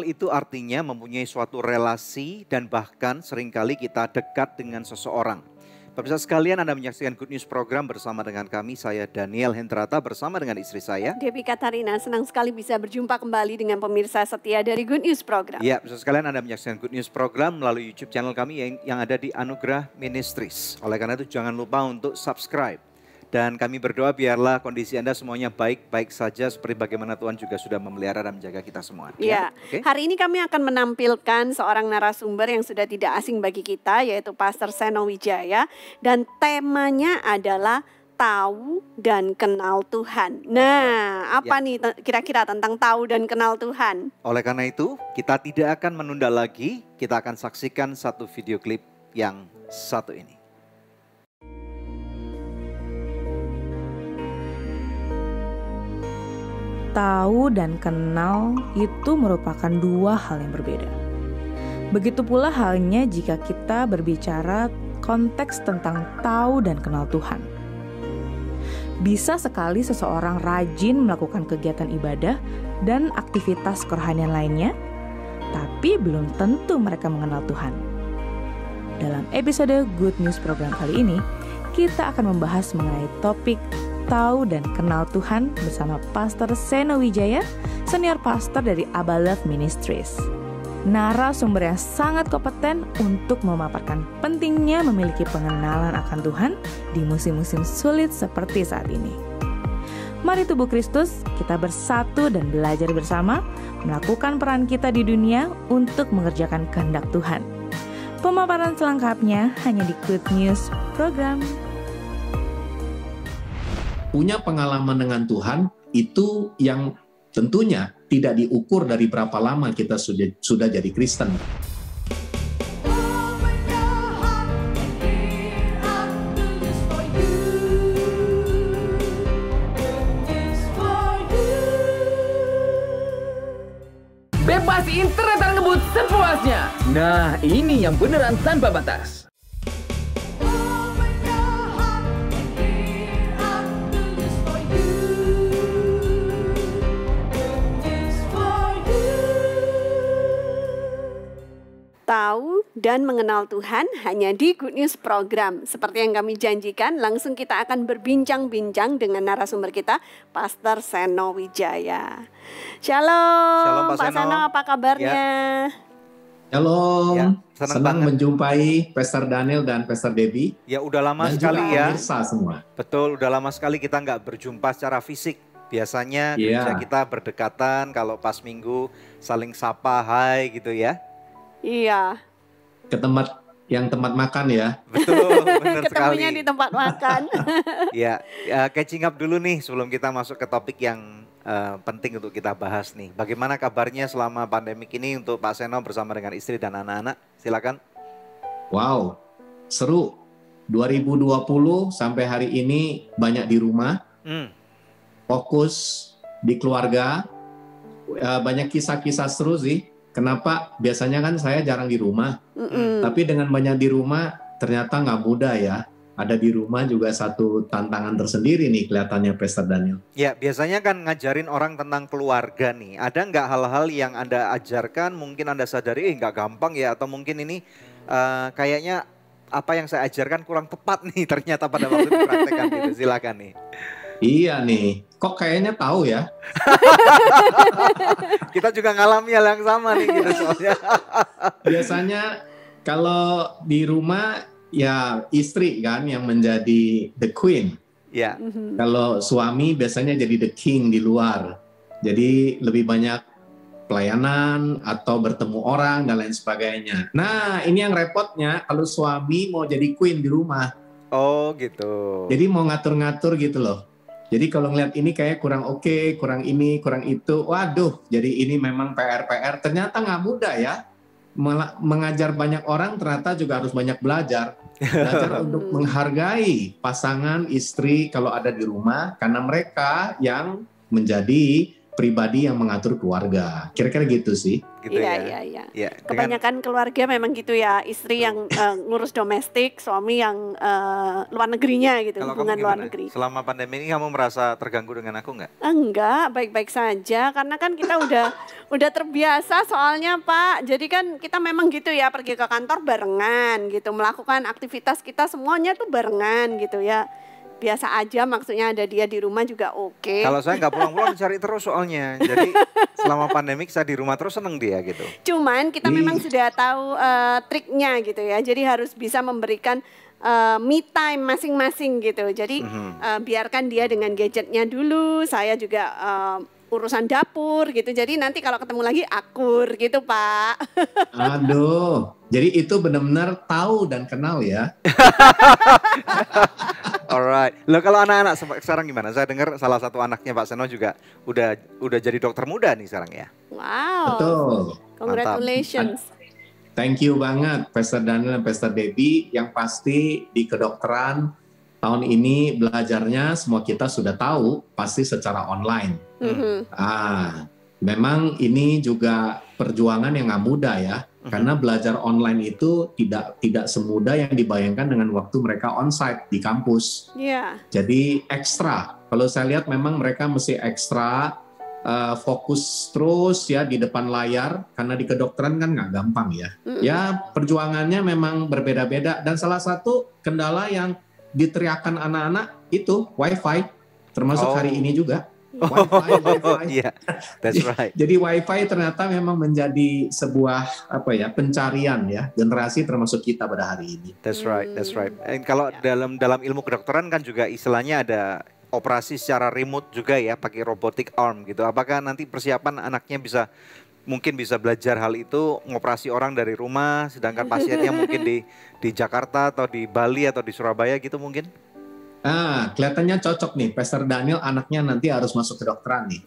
itu artinya mempunyai suatu relasi dan bahkan seringkali kita dekat dengan seseorang. Pemirsa sekalian, Anda menyaksikan Good News program bersama dengan kami, saya Daniel Hendrata bersama dengan istri saya, Debbie Katarina. Senang sekali bisa berjumpa kembali dengan pemirsa setia dari Good News program. Ya, pemirsa sekalian, Anda menyaksikan Good News program melalui YouTube channel kami yang ada di Anugerah Ministries. Oleh karena itu jangan lupa untuk subscribe. Dan kami berdoa biarlah kondisi Anda semuanya baik-baik saja seperti bagaimana Tuhan juga sudah memelihara dan menjaga kita semua. Ya, okay? Hari ini kami akan menampilkan seorang narasumber yang sudah tidak asing bagi kita, yaitu Pastor Seno Wijaya. Dan temanya adalah tahu dan kenal Tuhan. Nah, apa nih kira-kira tentang tahu dan kenal Tuhan? Oleh karena itu, kita tidak akan menunda lagi, kita akan saksikan satu video klip yang satu ini. Tahu dan kenal itu merupakan dua hal yang berbeda. Begitu pula halnya jika kita berbicara konteks tentang tahu dan kenal Tuhan. Bisa sekali seseorang rajin melakukan kegiatan ibadah dan aktivitas kerohanian lainnya, tapi belum tentu mereka mengenal Tuhan. Dalam episode Good News program kali ini, kita akan membahas mengenai topik tahu dan kenal Tuhan bersama Pastor Seno Wijaya, senior pastor dari Abba Love Ministries. Narasumber yang sangat kompeten untuk memaparkan pentingnya memiliki pengenalan akan Tuhan di musim-musim sulit seperti saat ini. Mari tubuh Kristus, kita bersatu dan belajar bersama melakukan peran kita di dunia untuk mengerjakan kehendak Tuhan. Pemaparan selengkapnya hanya di Good News program. Punya pengalaman dengan Tuhan itu yang tentunya tidak diukur dari berapa lama kita sudah jadi Kristen. Bebas internet dan ngebut sepuasnya. Nah, ini yang beneran tanpa batas. Tahu dan mengenal Tuhan hanya di Good News program. Seperti yang kami janjikan, langsung kita akan berbincang-bincang dengan narasumber kita, Pastor Seno Wijaya. Shalom, Pak Seno, apa kabarnya? Shalom, ya, senang menjumpai Pastor Daniel dan Pastor Debbie. Ya, udah lama dan sekali ya. Pemirsa semua. Betul, udah lama sekali kita nggak berjumpa secara fisik. Biasanya gereja kita berdekatan, kalau pas minggu saling sapa, hai gitu ya. Iya. Ke tempat makan ya. Betul, benar sekali. Ketemunya di tempat makan. Ya, catching up dulu nih sebelum kita masuk ke topik yang penting untuk kita bahas nih. Bagaimana kabarnya selama pandemik ini untuk Pak Seno bersama dengan istri dan anak-anak? Silakan. Wow, seru. 2020 sampai hari ini banyak di rumah. Fokus di keluarga. Banyak kisah-kisah seru sih. Kenapa? Biasanya kan saya jarang di rumah, tapi dengan banyak di rumah ternyata nggak mudah ya. Ada di rumah juga satu tantangan tersendiri nih kelihatannya Pastor Daniel. Ya, biasanya kan ngajarin orang tentang keluarga nih. Ada nggak hal-hal yang Anda ajarkan, mungkin Anda sadari nggak gampang ya, atau mungkin ini kayaknya apa yang saya ajarkan kurang tepat nih ternyata pada waktu dipraktekkan gitu. Silakan nih. Iya nih, kok kayaknya tahu ya? Kita juga ngalami hal yang sama nih gitu soalnya. Biasanya kalau di rumah ya istri kan yang menjadi the queen. Ya. Kalau suami biasanya jadi the king di luar. Jadi lebih banyak pelayanan atau bertemu orang dan lain sebagainya. Nah, ini yang repotnya kalau suami mau jadi queen di rumah. Oh gitu. Jadi mau ngatur-ngatur gitu loh. Jadi kalau ngeliat ini kayak kurang oke, kurang ini, kurang itu. Waduh, jadi ini memang PR. Ternyata nggak mudah ya. Mengajar banyak orang ternyata juga harus banyak belajar. Belajar untuk menghargai pasangan, istri kalau ada di rumah. Karena mereka yang menjadi pribadi yang mengatur keluarga. Kira-kira gitu sih. Gitu Iya, ya. iya, iya. Ya, Kebanyakan keluarga memang gitu ya, istri yang ngurus domestik, suami yang luar negerinya gitu, kalau hubungan kamu luar gimana? negeri. Selama pandemi ini kamu merasa terganggu dengan aku nggak? Enggak, baik-baik saja karena kan kita udah terbiasa soalnya Pak. Jadi kan kita memang gitu ya, pergi ke kantor barengan gitu, melakukan aktivitas kita semuanya tuh barengan gitu ya. Biasa aja, maksudnya ada dia di rumah juga oke. Kalau saya nggak pulang-pulang cari terus soalnya. Jadi selama pandemik saya di rumah terus, seneng dia gitu. Cuman kita memang sudah tahu triknya gitu ya. Jadi harus bisa memberikan me time masing-masing gitu. Jadi biarkan dia dengan gadgetnya dulu, saya juga urusan dapur gitu. Jadi nanti kalau ketemu lagi akur gitu Pak. Aduh, jadi itu benar-benar tahu dan kenal ya. Alright. Loh kalau anak-anak sekarang gimana? Saya dengar salah satu anaknya Pak Seno juga udah jadi dokter muda nih sekarang ya. Wow. Betul. Congratulations. Thank you banget Pastor Daniel dan Pastor Debbie. Yang pasti di kedokteran tahun ini belajarnya semua kita sudah tahu pasti secara online. Memang ini juga perjuangan yang nggak mudah ya. Karena belajar online itu tidak semudah yang dibayangkan dengan waktu mereka onsite di kampus. Iya. Jadi ekstra. Kalau saya lihat memang mereka mesti ekstra fokus terus ya di depan layar. Karena di kedokteran kan nggak gampang ya. Ya perjuangannya memang berbeda-beda. Dan salah satu kendala yang diteriakan anak-anak itu Wi-Fi. Termasuk hari ini juga. Wi-Fi. Yeah, that's right. Jadi Wi-Fi ternyata memang menjadi sebuah pencarian ya generasi termasuk kita pada hari ini. That's right, that's right. Kalau dalam ilmu kedokteran kan juga istilahnya ada operasi secara remote juga ya, pakai robotic arm gitu. Apakah nanti persiapan anaknya mungkin bisa belajar hal itu, ngoperasi orang dari rumah, sedangkan pasiennya mungkin di Jakarta atau di Bali atau di Surabaya gitu mungkin? Kelihatannya cocok nih, Pastor Daniel anaknya nanti harus masuk kedokteran nih.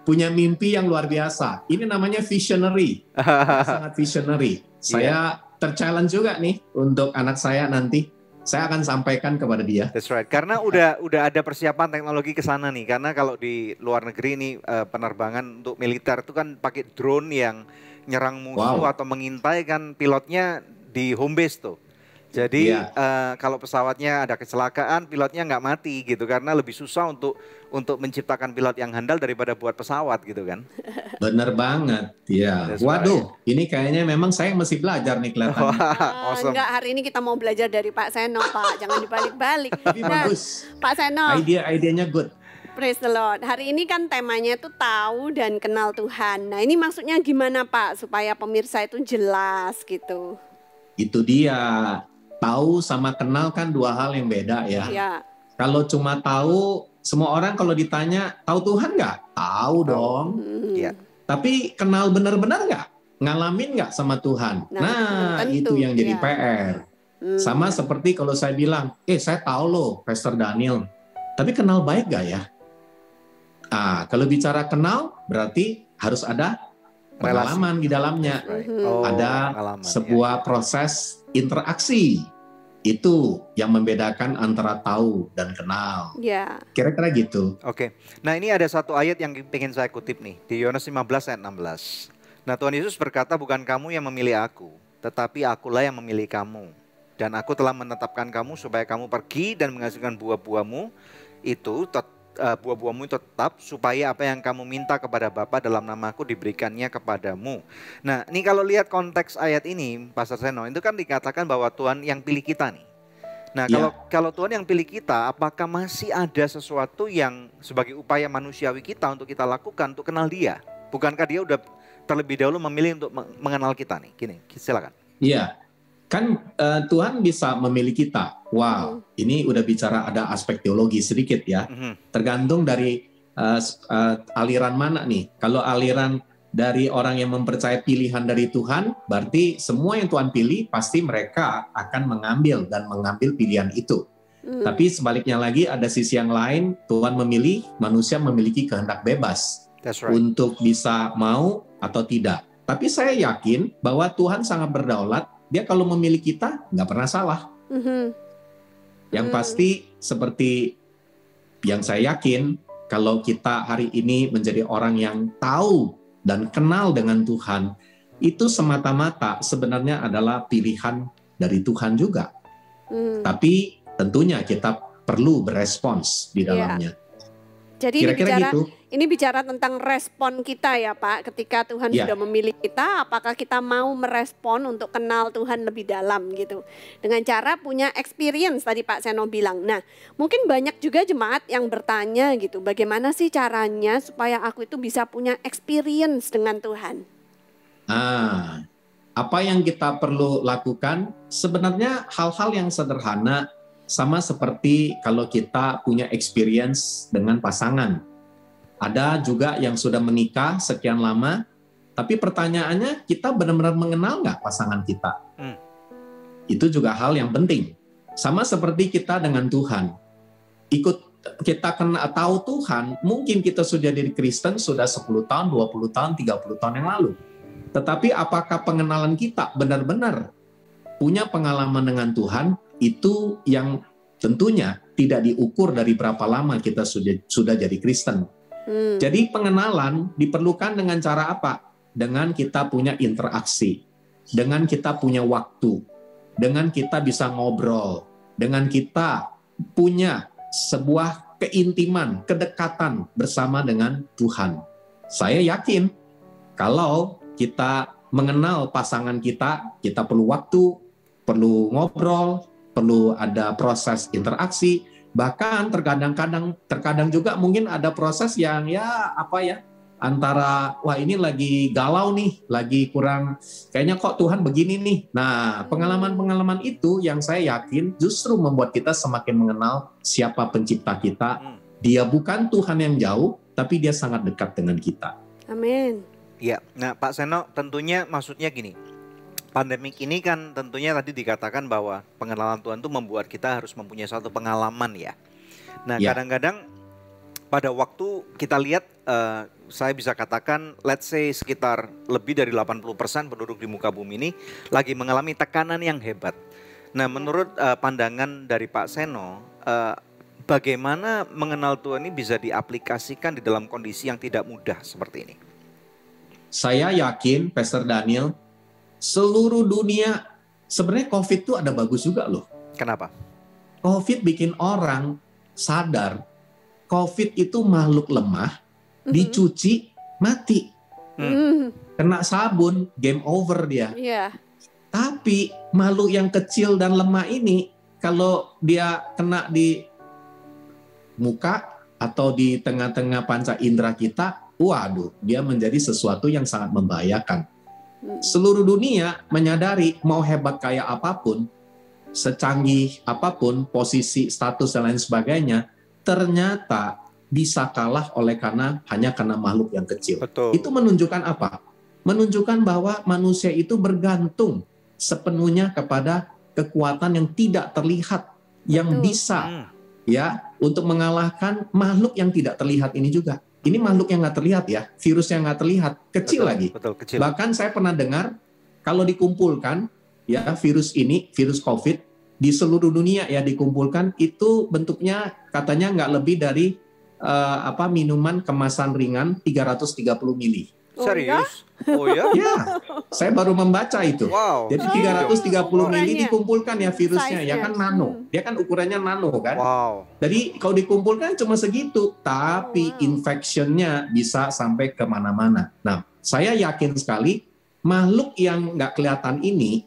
punya mimpi yang luar biasa. Ini namanya visionary, sangat visionary. Saya terchallenge juga nih untuk anak saya nanti. Saya akan sampaikan kepada dia. That's right. Karena udah ada persiapan teknologi ke sana nih. Karena kalau di luar negeri ini penerbangan untuk militer itu kan pakai drone yang nyerang musuh atau mengintai kan pilotnya di home base tuh. Jadi kalau pesawatnya ada kecelakaan, pilotnya nggak mati gitu karena lebih susah untuk menciptakan pilot yang handal daripada buat pesawat gitu kan. Bener banget, ya. Waduh, ini kayaknya memang saya mesti belajar nih kelihatannya. Awesome. Enggak, hari ini kita mau belajar dari Pak Seno Pak, jangan dibalik-balik. Tapi bagus. Pak Seno. Idenya good. Praise the Lord. Hari ini kan temanya itu tahu dan kenal Tuhan. Nah ini maksudnya gimana Pak supaya pemirsa itu jelas gitu? Itu dia. Tahu sama kenal kan dua hal yang beda ya. Iya. Kalau cuma tahu, semua orang kalau ditanya, tahu Tuhan nggak? Tahu dong. Iya. Tapi kenal benar-benar nggak? Ngalamin nggak sama Tuhan? Nah itu yang jadi PR. Sama seperti kalau saya bilang, saya tahu loh Pastor Daniel. Tapi kenal baik nggak ya? Kalau bicara kenal, berarti harus ada pengalaman di dalamnya. Ada sebuah proses interaksi. Itu yang membedakan antara tahu dan kenal. Kira-kira gitu. Oke. Nah ini ada satu ayat yang ingin saya kutip nih. Di Yohanes 15 ayat 16. Nah Tuhan Yesus berkata, bukan kamu yang memilih aku, tetapi akulah yang memilih kamu. Dan aku telah menetapkan kamu supaya kamu pergi dan menghasilkan buah-buahmu itu buah-buahmu itu tetap, supaya apa yang kamu minta kepada Bapa dalam namaku diberikannya kepadamu. Nah ini kalau lihat konteks ayat ini Pastor Seno, itu kan dikatakan bahwa Tuhan yang pilih kita nih. Nah kalau Tuhan yang pilih kita, apakah masih ada sesuatu yang sebagai upaya manusiawi kita untuk kita lakukan untuk kenal dia? Bukankah dia udah terlebih dahulu memilih untuk mengenal kita nih? Gini, silakan. Iya. Kan Tuhan bisa memilih kita. Wow, ini udah bicara ada aspek teologi sedikit ya. Tergantung dari aliran mana nih. Kalau aliran dari orang yang mempercayai pilihan dari Tuhan, berarti semua yang Tuhan pilih pasti mereka akan mengambil pilihan itu. Tapi sebaliknya lagi ada sisi yang lain, Tuhan memilih, manusia memiliki kehendak bebas untuk bisa mau atau tidak. Tapi saya yakin bahwa Tuhan sangat berdaulat. Dia kalau memilih kita nggak pernah salah. Yang pasti seperti yang saya yakin, kalau kita hari ini menjadi orang yang tahu dan kenal dengan Tuhan, itu semata-mata sebenarnya adalah pilihan dari Tuhan juga. Tapi tentunya kita perlu berespons di dalamnya. Jadi Kira-kira ini bicara tentang respon kita ya Pak, ketika Tuhan sudah memilih kita, apakah kita mau merespon untuk kenal Tuhan lebih dalam gitu. Dengan cara punya experience tadi Pak Seno bilang. Nah, mungkin banyak juga jemaat yang bertanya gitu, bagaimana sih caranya supaya aku itu bisa punya experience dengan Tuhan? Apa yang kita perlu lakukan? Sebenarnya hal-hal yang sederhana, sama seperti kalau kita punya experience dengan pasangan. Ada juga yang sudah menikah sekian lama, tapi pertanyaannya kita benar-benar mengenal nggak pasangan kita? Itu juga hal yang penting. Sama seperti kita dengan Tuhan. Kita tahu Tuhan, mungkin kita sudah jadi Kristen sudah 10 tahun, 20 tahun, 30 tahun yang lalu. Tetapi apakah pengenalan kita benar-benar punya pengalaman dengan Tuhan? Itu yang tentunya tidak diukur dari berapa lama kita sudah jadi Kristen. Jadi pengenalan diperlukan dengan cara apa? Dengan kita punya interaksi, dengan kita punya waktu, dengan kita bisa ngobrol, dengan kita punya sebuah keintiman, kedekatan bersama dengan Tuhan. Saya yakin kalau kita mengenal pasangan kita perlu waktu, perlu ngobrol, perlu ada proses interaksi, bahkan terkadang juga mungkin ada proses yang antara wah ini lagi galau nih, lagi kurang, kayaknya kok Tuhan begini nih. Nah, pengalaman-pengalaman itu yang saya yakin justru membuat kita semakin mengenal siapa pencipta kita. Dia bukan Tuhan yang jauh, tapi dia sangat dekat dengan kita. Amin. Ya, nah Pak Seno tentunya maksudnya gini. Pandemik ini kan tentunya tadi dikatakan bahwa pengenalan Tuhan itu membuat kita harus mempunyai suatu pengalaman ya. Nah kadang-kadang pada waktu kita lihat, saya bisa katakan let's say sekitar lebih dari 80% penduduk di muka bumi ini lagi mengalami tekanan yang hebat. Nah menurut pandangan dari Pak Seno, bagaimana mengenal Tuhan ini bisa diaplikasikan di dalam kondisi yang tidak mudah seperti ini? Saya yakin Pastor Daniel, seluruh dunia, sebenarnya COVID itu ada bagus juga loh. Kenapa? COVID bikin orang sadar, COVID itu makhluk lemah, dicuci, mati. Kena sabun, game over dia. Tapi makhluk yang kecil dan lemah ini, kalau dia kena di muka atau di tengah-tengah panca indera kita, waduh, dia menjadi sesuatu yang sangat membahayakan. Seluruh dunia menyadari mau hebat kayak apapun, secanggih apapun, posisi, status, dan lain sebagainya, ternyata bisa kalah hanya karena makhluk yang kecil. Betul. Itu menunjukkan apa? Menunjukkan bahwa manusia itu bergantung sepenuhnya kepada kekuatan yang tidak terlihat, yang bisa untuk mengalahkan makhluk yang tidak terlihat ini juga. Ini makhluk yang nggak terlihat ya, virus yang nggak terlihat, kecil lagi. Kecil. Bahkan saya pernah dengar kalau dikumpulkan ya virus COVID di seluruh dunia ya dikumpulkan, itu bentuknya katanya nggak lebih dari minuman kemasan ringan 330 mili. Serius? Oh ya? Ya, saya baru membaca itu. Wow. Jadi 330 mili dikumpulkan ya virusnya, ya kan nano. Dia kan ukurannya nano kan. Wow. Jadi kalau dikumpulkan cuma segitu, tapi infectionnya bisa sampai kemana-mana. Nah, saya yakin sekali makhluk yang nggak kelihatan ini,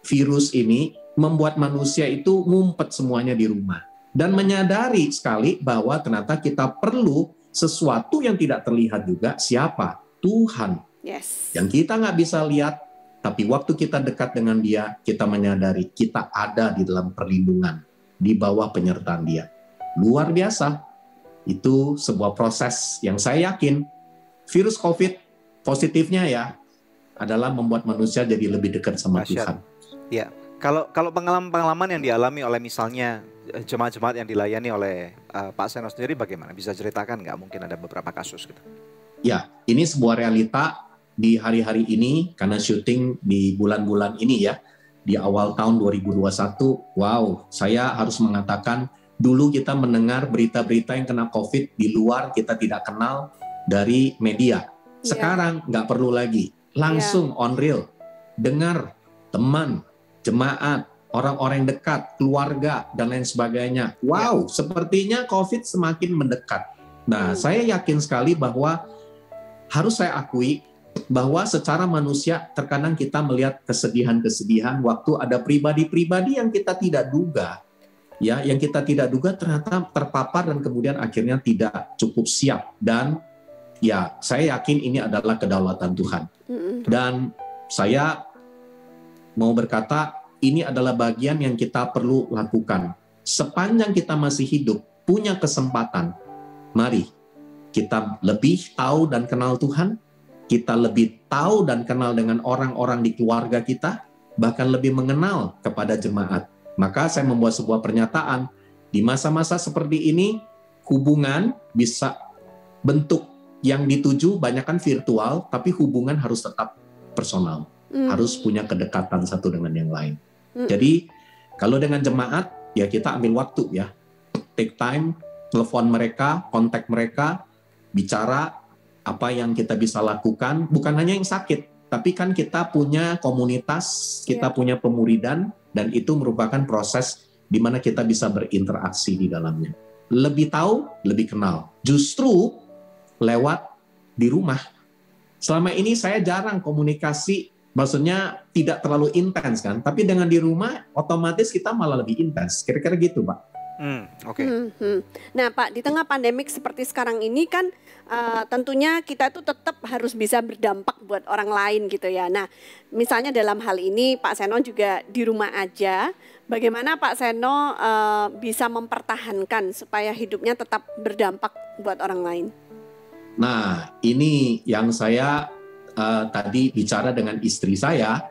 virus ini, membuat manusia itu ngumpet semuanya di rumah. Dan menyadari sekali bahwa ternyata kita perlu sesuatu yang tidak terlihat juga. Siapa? Tuhan. Yang kita nggak bisa lihat, tapi waktu kita dekat dengan Dia, kita menyadari kita ada di dalam perlindungan, di bawah penyertaan Dia. Luar biasa. Itu sebuah proses yang saya yakin virus COVID positifnya ya adalah membuat manusia jadi lebih dekat sama Tuhan. Ya, kalau pengalaman-pengalaman yang dialami oleh misalnya jemaat-jemaat yang dilayani oleh Pak Seno sendiri bagaimana? Bisa ceritakan nggak? Mungkin ada beberapa kasus gitu. Ya, ini sebuah realita di hari-hari ini karena syuting di bulan-bulan ini ya. Di awal tahun 2021, wow, saya harus mengatakan Dulu kita mendengar berita-berita yang kena COVID di luar kita tidak kenal dari media. Sekarang nggak perlu lagi, langsung on real. Dengar teman, jemaat, orang-orang yang dekat, keluarga, dan lain sebagainya. Wow, sepertinya COVID semakin mendekat. Nah, saya yakin sekali bahwa harus saya akui bahwa secara manusia terkadang kita melihat kesedihan-kesedihan waktu ada pribadi-pribadi yang kita tidak duga. Ya, yang kita tidak duga ternyata terpapar dan kemudian akhirnya tidak cukup siap. Dan ya, saya yakin ini adalah kedaulatan Tuhan. Dan saya mau berkata, ini adalah bagian yang kita perlu lakukan. Sepanjang kita masih hidup, punya kesempatan, mari kita lebih tahu dan kenal Tuhan, kita lebih tahu dan kenal dengan orang-orang di keluarga kita, bahkan lebih mengenal kepada jemaat. Maka saya membuat sebuah pernyataan, di masa-masa seperti ini, hubungan bisa bentuk yang dituju banyakkan virtual, tapi hubungan harus tetap personal. Harus punya kedekatan satu dengan yang lain. Jadi, kalau dengan jemaat, ya kita ambil waktu ya. Take time, telepon mereka, kontak mereka, bicara apa yang kita bisa lakukan, bukan hanya yang sakit, tapi kan kita punya komunitas, kita punya pemuridan, dan itu merupakan proses di mana kita bisa berinteraksi di dalamnya. Lebih tahu, lebih kenal. Justru lewat di rumah. Selama ini saya jarang komunikasi, maksudnya tidak terlalu intens kan, tapi dengan di rumah otomatis kita malah lebih intens. Kira-kira gitu, Pak. Nah, Pak, di tengah pandemik seperti sekarang ini kan tentunya kita tuh tetap harus bisa berdampak buat orang lain gitu ya. Nah, misalnya dalam hal ini Pak Seno juga di rumah aja. Bagaimana Pak Seno bisa mempertahankan supaya hidupnya tetap berdampak buat orang lain? Nah, ini yang saya tadi bicara dengan istri saya.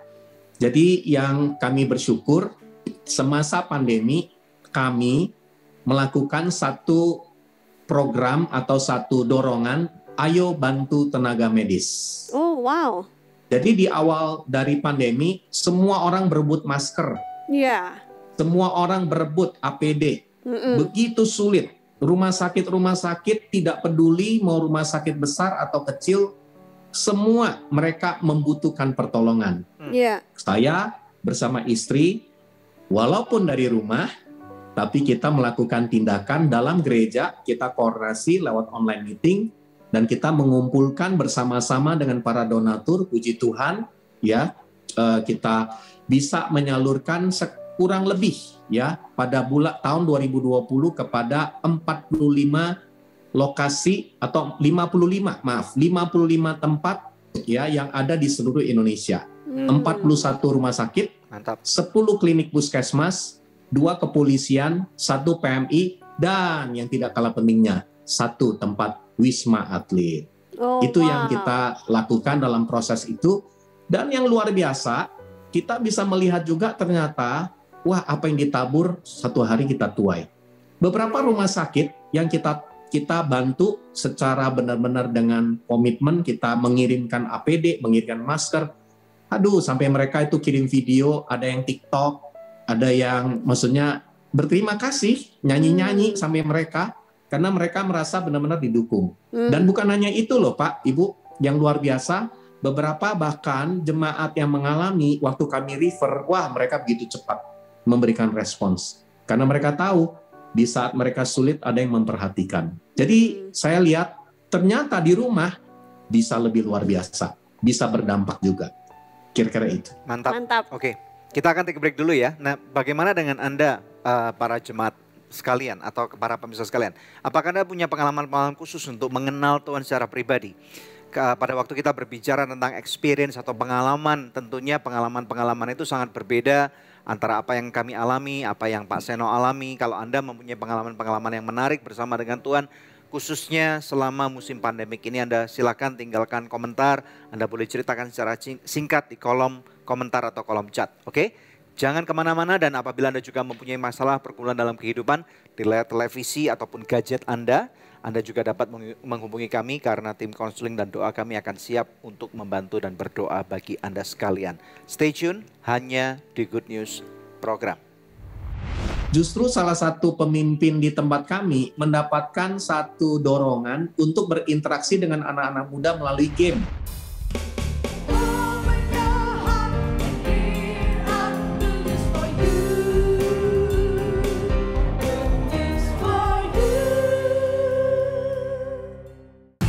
Jadi yang kami bersyukur semasa pandemi kami melakukan satu program atau satu dorongan, ayo bantu tenaga medis. Oh, wow. Jadi di awal dari pandemi, semua orang berebut masker. Iya. Semua orang berebut APD. Begitu sulit. Rumah sakit tidak peduli mau rumah sakit besar atau kecil, semua mereka membutuhkan pertolongan. Saya bersama istri, walaupun dari rumah, tapi kita melakukan tindakan dalam gereja, kita koordinasi lewat online meeting, dan kita mengumpulkan bersama-sama dengan para donatur, puji Tuhan, ya kita bisa menyalurkan kurang lebih ya pada tahun 2020 kepada 45 lokasi atau 55 tempat ya yang ada di seluruh Indonesia. 41 rumah sakit, 10 klinik puskesmas, 2 kepolisian, 1 PMI, dan yang tidak kalah pentingnya, 1 tempat Wisma Atlet. Itu yang kita lakukan dalam proses itu. Dan yang luar biasa, kita bisa melihat juga ternyata, wah apa yang ditabur satu hari kita tuai. Beberapa rumah sakit yang kita bantu secara benar-benar dengan komitmen, kita mengirimkan APD, mengirimkan masker. Aduh, sampai mereka itu kirim video, ada yang TikTok, ada yang maksudnya berterima kasih, nyanyi-nyanyi sampai mereka, karena mereka merasa benar-benar didukung. Dan bukan hanya itu loh Pak, Ibu, yang luar biasa, beberapa bahkan jemaat yang mengalami waktu kami refer, wah mereka begitu cepat memberikan respons. Karena mereka tahu, di saat mereka sulit ada yang memperhatikan. Jadi saya lihat, ternyata di rumah bisa lebih luar biasa, bisa berdampak juga. Kira-kira itu. Mantap. Oke. Kita akan take break dulu ya. Nah, bagaimana dengan Anda, para jemaat sekalian atau para pemirsa sekalian? Apakah Anda punya pengalaman-pengalaman khusus untuk mengenal Tuhan secara pribadi? Pada waktu kita berbicara tentang experience atau pengalaman, tentunya pengalaman-pengalaman itu sangat berbeda antara apa yang kami alami, apa yang Pak Seno alami. Kalau Anda mempunyai pengalaman-pengalaman yang menarik bersama dengan Tuhan, khususnya selama musim pandemik ini, Anda silakan tinggalkan komentar. Anda boleh ceritakan secara singkat di kolom komentar atau kolom chat, oke? Jangan kemana-mana, dan apabila Anda juga mempunyai masalah pergumulan dalam kehidupan di layar televisi ataupun gadget Anda juga dapat menghubungi kami karena tim konseling dan doa kami akan siap untuk membantu dan berdoa bagi Anda sekalian. Stay tune hanya di Good News Program. Justru salah satu pemimpin di tempat kami mendapatkan satu dorongan untuk berinteraksi dengan anak-anak muda melalui game.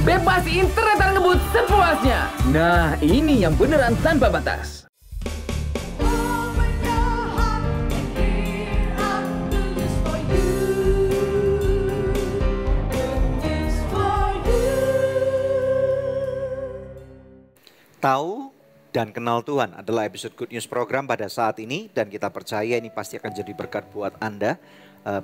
Bebas internet dan ngebut sepuasnya. Nah, ini yang beneran tanpa batas. Tahu dan kenal Tuhan adalah episode Good News program pada saat ini, dan kita percaya ini pasti akan jadi berkat buat Anda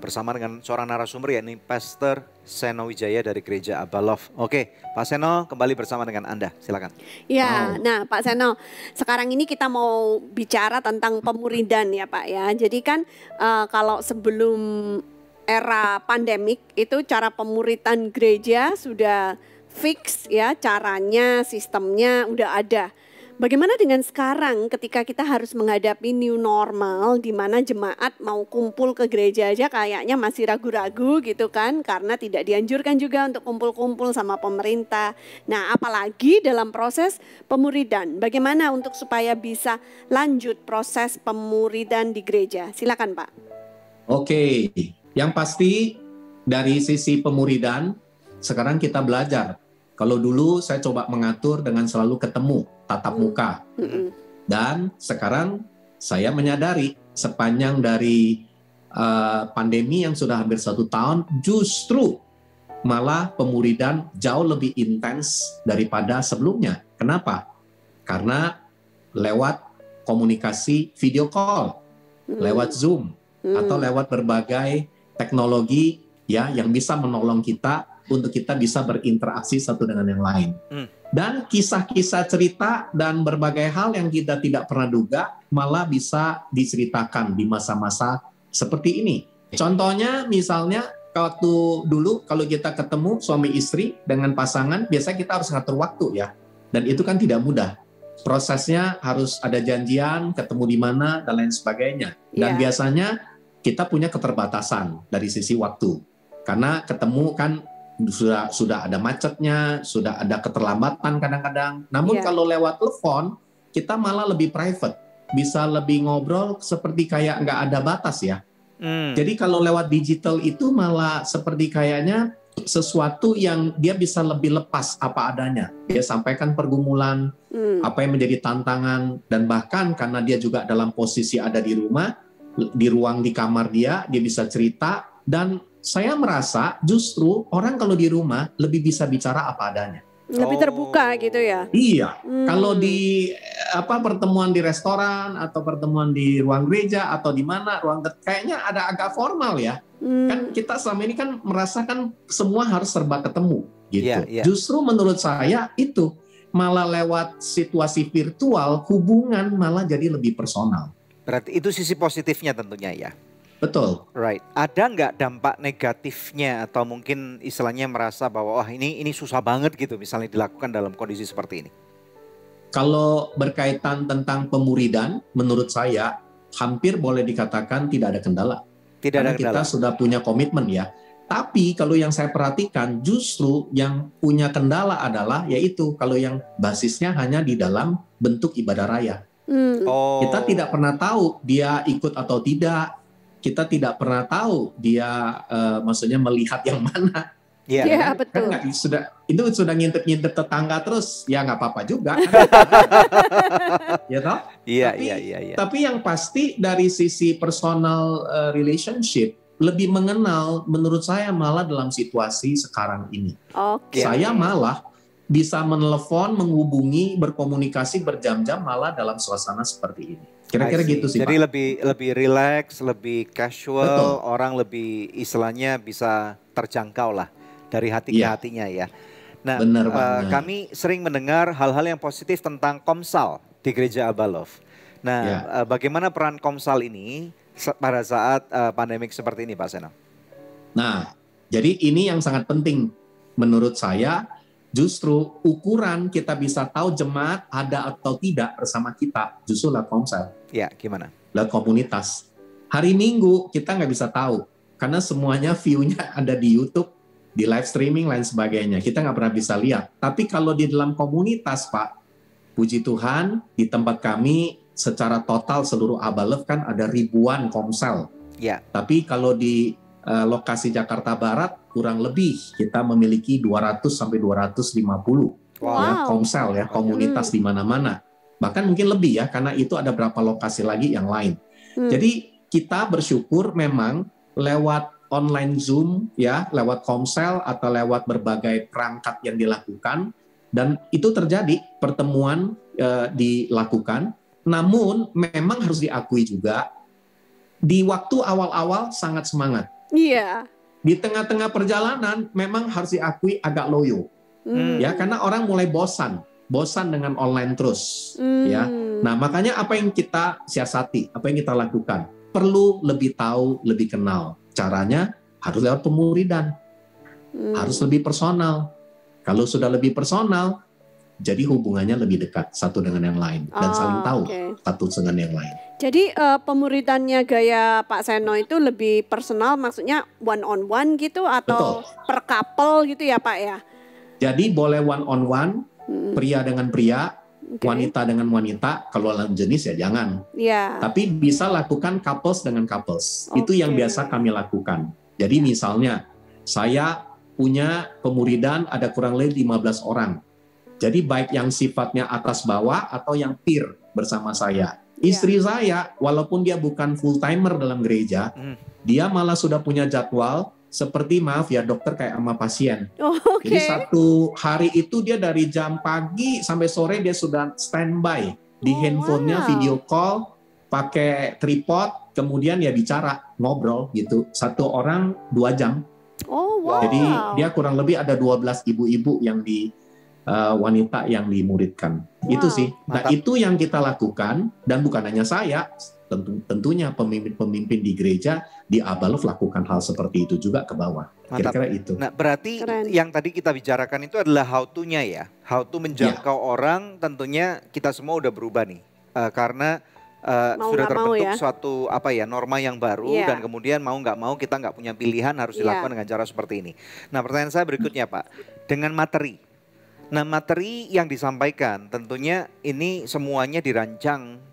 bersama dengan seorang narasumber, yakni Pastor Seno Wijaya dari Gereja Abba Love. Oke, Pak Seno kembali bersama dengan Anda, silakan. Ya, nah Pak Seno, sekarang ini kita mau bicara tentang pemuridan ya Pak ya. Jadi kan kalau sebelum era pandemik itu cara pemuridan gereja sudah fix ya, caranya, sistemnya udah ada. Bagaimana dengan sekarang ketika kita harus menghadapi new normal di mana jemaat mau kumpul ke gereja aja kayaknya masih ragu-ragu gitu kan, karena tidak dianjurkan juga untuk kumpul-kumpul sama pemerintah. Nah, apalagi dalam proses pemuridan. Bagaimana untuk supaya bisa lanjut proses pemuridan di gereja? Silakan Pak. Oke, yang pasti dari sisi pemuridan sekarang kita belajar. Kalau dulu saya coba mengatur dengan selalu ketemu, tatap muka. Dan sekarang saya menyadari sepanjang dari pandemi yang sudah hampir 1 tahun, justru malah pemuridan jauh lebih intens daripada sebelumnya. Kenapa? Karena lewat komunikasi video call, lewat Zoom, atau lewat berbagai teknologi ya yang bisa menolong kita untuk kita bisa berinteraksi satu dengan yang lain. Dan kisah-kisah cerita dan berbagai hal yang kita tidak pernah duga malah bisa diceritakan di masa-masa seperti ini. Contohnya misalnya waktu dulu kalau kita ketemu suami istri dengan pasangan, biasanya kita harus ngatur waktu ya. Dan itu kan tidak mudah. Prosesnya harus ada janjian, ketemu di mana, dan lain sebagainya. Dan biasanya kita punya keterbatasan dari sisi waktu. Karena ketemu kan sudah ada macetnya, sudah ada keterlambatan kadang-kadang. Namun kalau lewat telepon, kita malah lebih private. Bisa lebih ngobrol seperti kayak nggak ada batas ya. Jadi kalau lewat digital itu malah seperti kayaknya sesuatu yang dia bisa lebih lepas apa adanya. Dia sampaikan pergumulan, apa yang menjadi tantangan, dan bahkan karena dia juga dalam posisi ada di rumah, di ruang di kamar dia bisa cerita. Dan saya merasa justru orang kalau di rumah lebih bisa bicara apa adanya. Lebih terbuka gitu ya? Iya. Kalau di pertemuan di restoran atau pertemuan di ruang gereja atau di mana kayaknya ada agak formal ya. Kan kita selama ini kan merasakan semua harus serba ketemu gitu. Justru menurut saya itu malah lewat situasi virtual hubungan malah jadi lebih personal. Berarti itu sisi positifnya tentunya ya. Betul. Right. Ada nggak dampak negatifnya atau mungkin istilahnya merasa bahwa wah ini susah banget gitu misalnya dilakukan dalam kondisi seperti ini? Kalau berkaitan tentang pemuridan, menurut saya hampir boleh dikatakan tidak ada kendala. Tidak ada kendala. Kita sudah punya komitmen ya. Tapi kalau yang saya perhatikan justru yang punya kendala adalah yaitu kalau yang basisnya hanya di dalam bentuk ibadah raya. Kita tidak pernah tahu dia ikut atau tidak. Kita tidak pernah tahu dia maksudnya melihat yang mana. Iya, betul. Kan itu sudah ngintip-ngintip tetangga terus, ya nggak apa-apa juga. Kan? Ya toh? Iya. Tapi yang pasti dari sisi personal relationship lebih mengenal menurut saya malah dalam situasi sekarang ini. Saya malah bisa menelepon, menghubungi, berkomunikasi berjam-jam malah dalam suasana seperti ini. Kira-kira gitu sih, Jadi Pak. lebih relax, lebih casual, Betul. orang lebih istilahnya bisa terjangkau lah dari hati ke hatinya ya. Nah, Benar banget. kami sering mendengar hal-hal yang positif tentang Komsal di Gereja Abba Love. Nah, bagaimana peran Komsal ini pada saat pandemik seperti ini, Pak Seno? Nah, jadi ini yang sangat penting menurut saya. Justru ukuran kita bisa tahu jemaat ada atau tidak bersama kita justru lewat Komsel. Ya, gimana? Lewat komunitas. Hari Minggu kita nggak bisa tahu, karena semuanya view-nya ada di YouTube, di live streaming, lain sebagainya. Kita nggak pernah bisa lihat. Tapi kalau di dalam komunitas, Pak, puji Tuhan, di tempat kami secara total seluruh Abalef kan ada ribuan komsel. Ya. Tapi kalau di lokasi Jakarta Barat, kurang lebih kita memiliki 200 sampai 250 ya, komsel ya, komunitas di mana-mana. Bahkan mungkin lebih ya, karena itu ada berapa lokasi lagi yang lain. Jadi kita bersyukur memang lewat online Zoom ya, lewat komsel atau lewat berbagai perangkat yang dilakukan, dan itu terjadi pertemuan dilakukan. Namun memang harus diakui juga di waktu awal-awal sangat semangat. Iya. Di tengah-tengah perjalanan memang harus diakui agak loyo. Ya, karena orang mulai bosan dengan online terus ya. Nah, makanya apa yang kita siasati, apa yang kita lakukan, perlu lebih tahu, lebih kenal. Caranya harus lewat pemuridan. Harus lebih personal. Kalau sudah lebih personal, jadi hubungannya lebih dekat satu dengan yang lain dan saling tahu satu dengan yang lain. Jadi pemuridannya gaya Pak Seno itu lebih personal, maksudnya one on one gitu atau per couple gitu ya Pak ya? Jadi boleh one on one, pria dengan pria, wanita dengan wanita. Kalau lain jenis ya jangan. Tapi bisa lakukan couples dengan couples. Itu yang biasa kami lakukan. Jadi misalnya saya punya pemuridan ada kurang lebih 15 orang. Jadi baik yang sifatnya atas bawah atau yang peer bersama saya. Istri saya, walaupun dia bukan full timer dalam gereja, dia malah sudah punya jadwal seperti maaf ya dokter kayak sama pasien. Jadi satu hari itu dia dari jam pagi sampai sore dia sudah standby di handphonenya, video call, pakai tripod, kemudian ya bicara, ngobrol gitu. Satu orang 2 jam. Jadi dia kurang lebih ada 12 ibu-ibu yang wanita yang dimuridkan. Itu sih. Nah, itu yang kita lakukan, dan bukan hanya saya, tentunya pemimpin-pemimpin di gereja di Abalef lakukan hal seperti itu juga ke bawah. Kira-kira itu. Nah, berarti yang tadi kita bicarakan itu adalah how to-nya ya. How to menjangkau orang, tentunya kita semua udah berubah nih. Karena sudah terbentuk suatu norma yang baru, dan kemudian mau nggak mau kita nggak punya pilihan, harus dilakukan dengan cara seperti ini. Nah, pertanyaan saya berikutnya Pak, dengan materi. Nah, materi yang disampaikan tentunya ini semuanya dirancang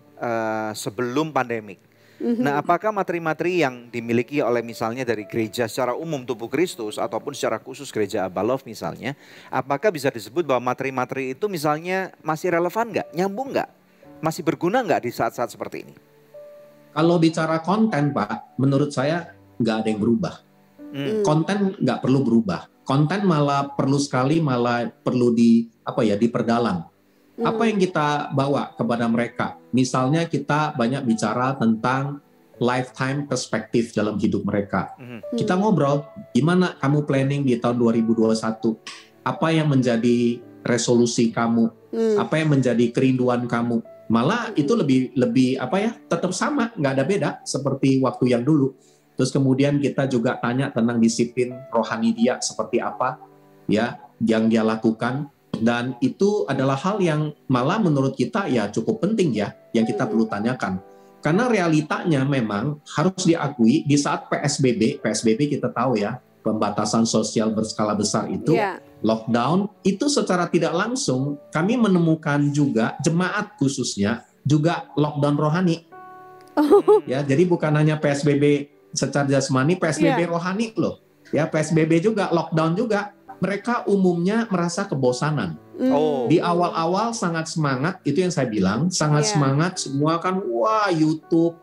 sebelum pandemik. Nah, apakah materi-materi yang dimiliki oleh misalnya dari gereja secara umum tubuh Kristus ataupun secara khusus gereja Abalef misalnya, apakah bisa disebut bahwa materi-materi itu misalnya masih relevan nggak, nyambung nggak, masih berguna nggak di saat-saat seperti ini? Kalau bicara konten Pak, menurut saya nggak ada yang berubah. Konten nggak perlu berubah. Konten malah perlu sekali, malah perlu diperdalam. Apa yang kita bawa kepada mereka? Misalnya kita banyak bicara tentang lifetime perspektif dalam hidup mereka. Kita ngobrol, gimana kamu planning di tahun 2021? Apa yang menjadi resolusi kamu? Apa yang menjadi kerinduan kamu? Malah itu lebih tetap sama, nggak ada beda seperti waktu yang dulu. Terus kemudian kita juga tanya tentang disiplin rohani dia seperti apa ya yang dia lakukan, dan itu adalah hal yang malah menurut kita ya cukup penting ya yang kita perlu tanyakan. Karena realitanya memang harus diakui di saat PSBB kita tahu ya, pembatasan sosial berskala besar itu, lockdown itu secara tidak langsung kami menemukan juga jemaat khususnya juga lockdown rohani. Ya, jadi bukan hanya PSBB secara jasmani, PSBB rohani loh. Ya, PSBB juga, lockdown juga. Mereka umumnya merasa kebosanan. Di awal-awal sangat semangat, itu yang saya bilang, sangat semangat, semua kan wah YouTube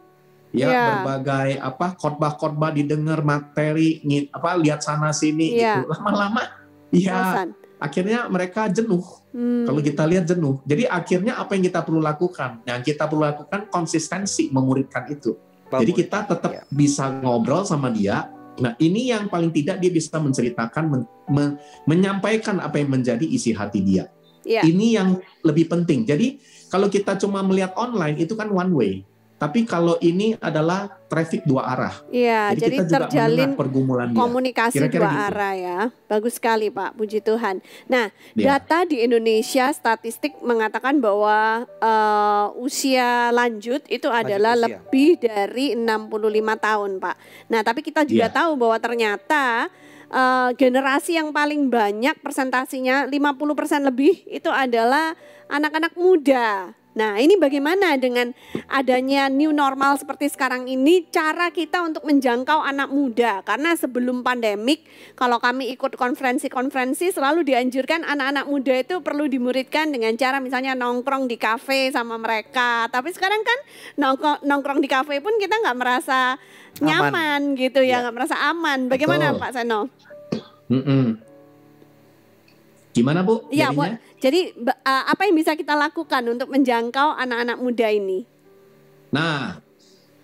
berbagai khotbah-khotbah didengar, materi lihat sana sini gitu. Lama-lama akhirnya mereka jenuh. Kalau kita lihat jenuh. Jadi akhirnya apa yang kita perlu lakukan? Yang kita perlu lakukan konsistensi memuridkan itu. Jadi kita tetap bisa ngobrol sama dia. Nah, ini yang paling tidak dia bisa menceritakan, menyampaikan apa yang menjadi isi hati dia. Ini yang lebih penting. Jadi kalau kita cuma melihat online itu kan one way. Tapi kalau ini adalah traffic dua arah. Iya, jadi kita juga terjalin mendengar pergumulan dia. komunikasi Kira-kira dua gitu. arah ya. Bagus sekali Pak, puji Tuhan. Nah, Iya. data di Indonesia statistik mengatakan bahwa usia lanjut itu adalah usia. lebih dari 65 tahun Pak. Nah, tapi kita juga Iya. tahu bahwa ternyata generasi yang paling banyak persentasinya 50% lebih itu adalah anak-anak muda. Nah, ini bagaimana dengan adanya new normal seperti sekarang ini, cara kita untuk menjangkau anak muda? Karena sebelum pandemik, kalau kami ikut konferensi-konferensi selalu dianjurkan anak-anak muda itu perlu dimuridkan dengan cara misalnya nongkrong di kafe sama mereka. Tapi sekarang kan nongkrong di kafe pun kita nggak merasa nyaman gitu ya, nggak merasa aman. Bagaimana Betul. Pak Seno? Gimana Bu? Iya, Bu. jadinya? Jadi apa yang bisa kita lakukan untuk menjangkau anak-anak muda ini? Nah,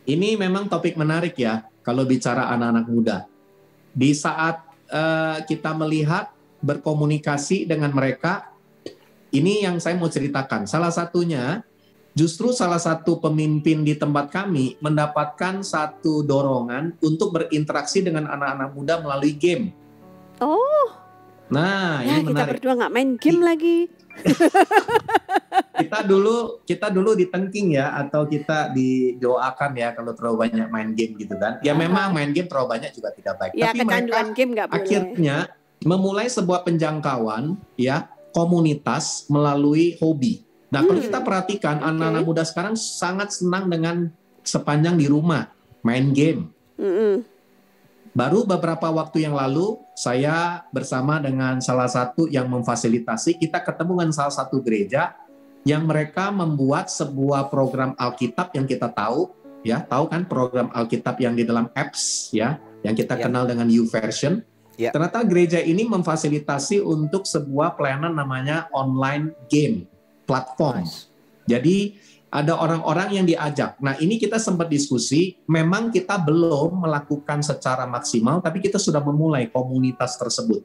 ini memang topik menarik ya kalau bicara anak-anak muda. Di saat kita melihat berkomunikasi dengan mereka, ini yang saya mau ceritakan. Salah satunya, justru salah satu pemimpin di tempat kami mendapatkan satu dorongan untuk berinteraksi dengan anak-anak muda melalui game. Oh, Nah, ya ini kita menarik. berdua nggak main game lagi. Kita dulu ditengking ya, atau kita didoakan ya kalau terlalu banyak main game gitu kan. Ya memang main game terlalu banyak juga tidak baik. Ya Tapi mereka kecanduan game nggak boleh. akhirnya memulai sebuah penjangkauan ya komunitas melalui hobi. Nah, kalau kita perhatikan anak-anak muda sekarang sangat senang dengan sepanjang di rumah main game. Baru beberapa waktu yang lalu saya bersama dengan salah satu yang memfasilitasi, kita ketemu dengan salah satu gereja yang mereka membuat sebuah program Alkitab yang kita tahu kan program Alkitab yang di dalam apps ya, yang kita kenal dengan YouVersion. Ternyata gereja ini memfasilitasi untuk sebuah pelayanan namanya online game platform. Jadi ada orang-orang yang diajak. Nah, ini kita sempat diskusi, memang kita belum melakukan secara maksimal, tapi kita sudah memulai komunitas tersebut.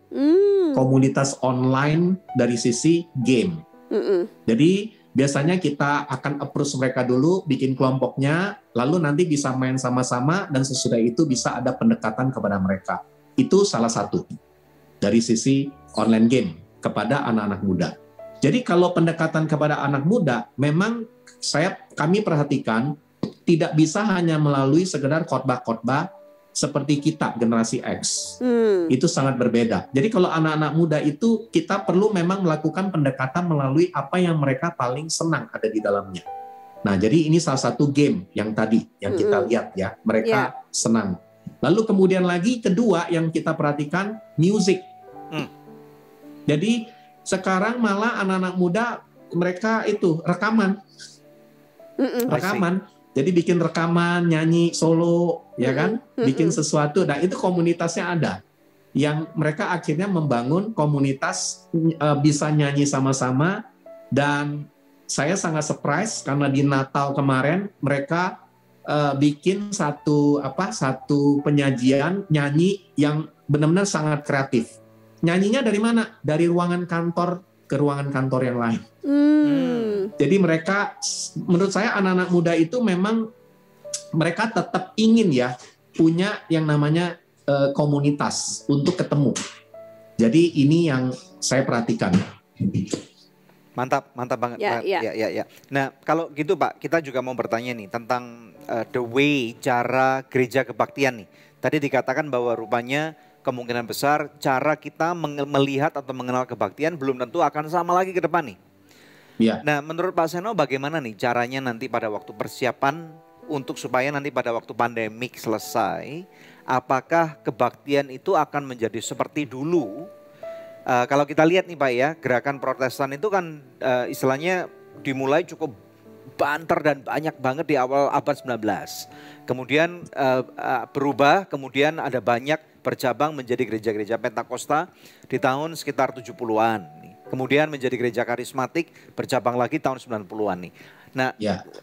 Komunitas online dari sisi game. Jadi biasanya kita akan approach mereka dulu, bikin kelompoknya, lalu nanti bisa main sama-sama, dan sesudah itu bisa ada pendekatan kepada mereka. Itu salah satu dari sisi online game kepada anak-anak muda. Jadi kalau pendekatan kepada anak muda, memang kami perhatikan tidak bisa hanya melalui sekedar khotbah-khotbah seperti kita generasi X. Itu sangat berbeda. Jadi kalau anak-anak muda itu kita perlu memang melakukan pendekatan melalui apa yang mereka paling senang ada di dalamnya. Nah, jadi ini salah satu game yang tadi yang kita lihat ya, mereka senang. Lalu kemudian lagi kedua yang kita perhatikan musik. Jadi sekarang malah anak-anak muda mereka itu rekaman. Jadi bikin rekaman, nyanyi solo, ya kan? Bikin sesuatu. Nah, itu komunitasnya ada. Yang mereka akhirnya membangun komunitas bisa nyanyi sama-sama. Dan saya sangat surprise karena di Natal kemarin mereka bikin satu penyajian nyanyi yang benar-benar sangat kreatif. Nyanyinya dari mana? Dari ruangan kantor ke ruangan kantor yang lain. Jadi mereka, menurut saya anak-anak muda itu memang mereka tetap ingin ya punya yang namanya komunitas untuk ketemu. Jadi ini yang saya perhatikan. Mantap banget. Ya. Nah, kalau gitu Pak, kita juga mau bertanya nih tentang the way cara gereja kebaktian nih. Tadi dikatakan bahwa rupanya kemungkinan besar cara kita melihat atau mengenal kebaktian belum tentu akan sama lagi ke depan nih. Ya. Nah, menurut Pak Seno bagaimana nih caranya nanti pada waktu persiapan untuk supaya nanti pada waktu pandemik selesai, apakah kebaktian itu akan menjadi seperti dulu? Kalau kita lihat nih Pak ya, gerakan Protestan itu kan istilahnya dimulai cukup banter dan banyak banget di awal abad 19. Kemudian berubah, kemudian ada banyak bercabang menjadi gereja-gereja Pentakosta di tahun sekitar 70-an. Kemudian menjadi gereja karismatik, bercabang lagi tahun 90-an nih. Nah,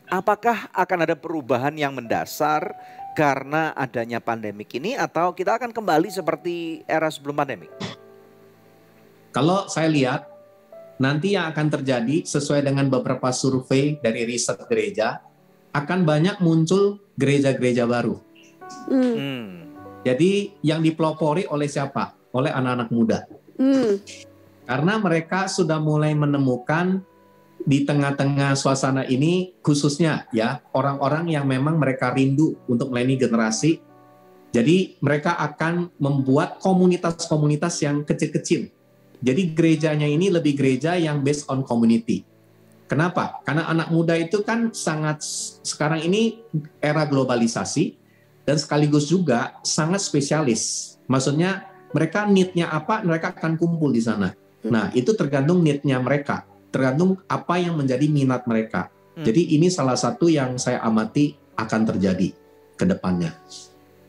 apakah akan ada perubahan yang mendasar karena adanya pandemik ini atau kita akan kembali seperti era sebelum pandemik? Kalau saya lihat, nanti yang akan terjadi sesuai dengan beberapa survei dari riset gereja, akan banyak muncul gereja-gereja baru. Jadi yang dipelopori oleh siapa? Oleh anak-anak muda. Karena mereka sudah mulai menemukan di tengah-tengah suasana ini, khususnya ya orang-orang yang memang mereka rindu untuk melayani generasi. Jadi mereka akan membuat komunitas-komunitas yang kecil-kecil. Jadi gerejanya ini lebih gereja yang based on community. Kenapa? Karena anak muda itu kan sangat, sekarang ini era globalisasi dan sekaligus juga sangat spesialis. Maksudnya mereka need-nya apa, mereka akan kumpul di sana. Nah, itu tergantung need-nya mereka, tergantung apa yang menjadi minat mereka. Jadi ini salah satu yang saya amati akan terjadi ke depannya.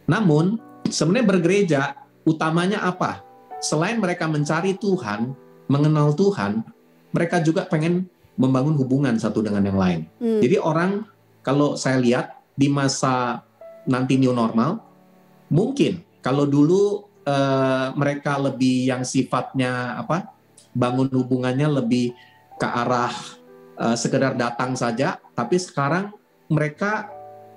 Namun, sebenarnya bergereja utamanya apa? Selain mereka mencari Tuhan, mengenal Tuhan, mereka juga pengen membangun hubungan satu dengan yang lain. Jadi orang, kalau saya lihat di masa nanti new normal, mungkin kalau dulu mereka lebih yang sifatnya bangun hubungannya lebih ke arah sekedar datang saja, tapi sekarang mereka